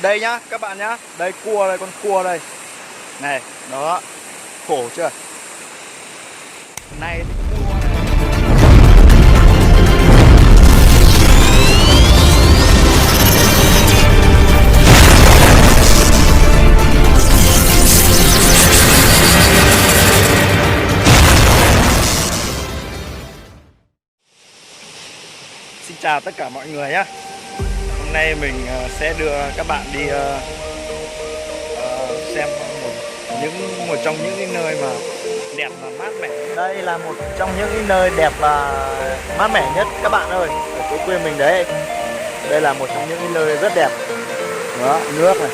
Đây nhá các bạn nhá. Đây cua đây, con cua đây. Này, đó. Khổ chưa? Này cua này. Xin chào tất cả mọi người nhé. Hôm nay mình sẽ đưa các bạn đi xem một trong những cái nơi mà đẹp và mát mẻ. Đây là một trong những cái nơi đẹp và mát mẻ nhất các bạn ơi, ở chỗ quê mình đấy. Đây là một trong những cái nơi rất đẹp. Đó, nước này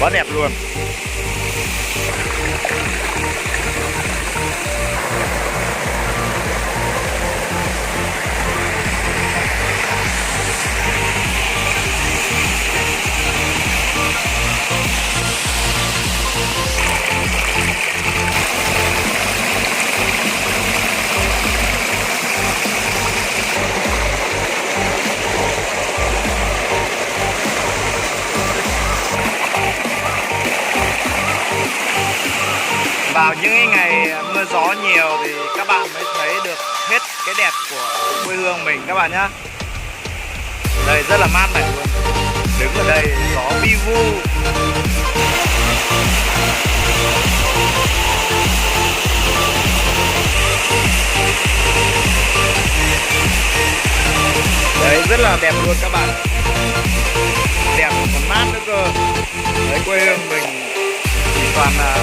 quá đẹp luôn. Vào những cái ngày mưa gió nhiều thì các bạn mới thấy được hết cái đẹp của quê hương mình các bạn nhá. Đây rất là mát mẻ luôn. Đứng ở đây gió vi vu. Đấy rất là đẹp luôn các bạn. Đẹp còn mát nữa cơ. Đấy quê hương mình chỉ toàn là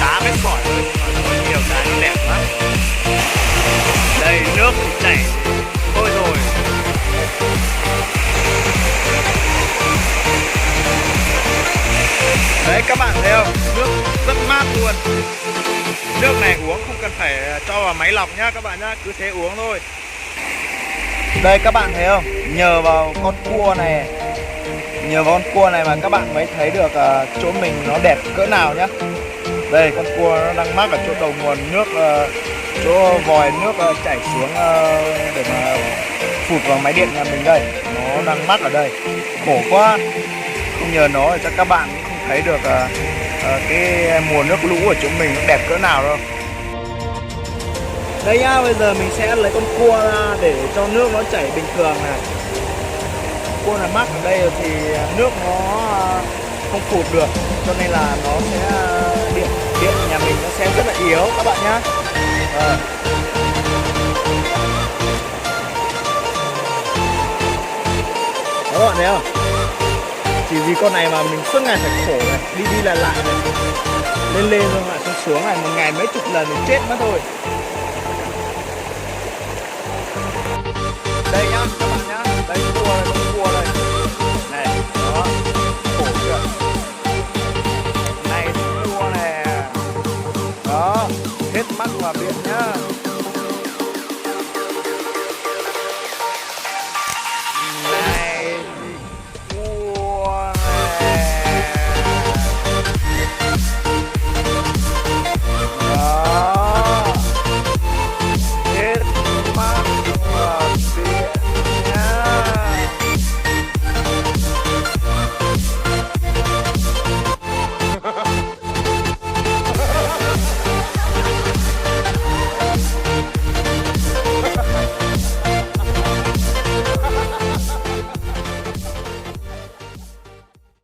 đá với sỏi thôi, nhưng mà có nhiều cái nó đẹp lắm. Đây nước thì chảy thôi rồi. Đấy các bạn thấy không, nước rất mát luôn. Nước này uống không cần phải cho vào máy lọc nhá các bạn nhá, cứ thế uống thôi. Đây các bạn thấy không, nhờ vào con cua này mà các bạn mới thấy được chỗ mình nó đẹp cỡ nào nhá. Đây con cua nó đang mắc ở chỗ đầu nguồn nước, chỗ vòi nước chảy xuống để mà phụt vào máy điện nhà mình đây. Nó đang mắc ở đây, khổ quá. Không nhờ nó thì chắc các bạn cũng không thấy được cái mùa nước lũ của chúng mình nó đẹp cỡ nào đâu. Đây nhá, bây giờ mình sẽ lấy con cua ra để cho nước nó chảy bình thường này. Cua là mắc ở đây thì nước nó không phụt được, cho nên là nó sẽ điện nhà mình nó sẽ rất là yếu các bạn nhá. Đó các bạn thấy không? Chỉ vì con này mà mình suốt ngày phải khổ này, đi lại này, lên rồi lại xuống này, một ngày mấy chục lần mình chết mất thôi. Đây nhá các bạn nhá, đây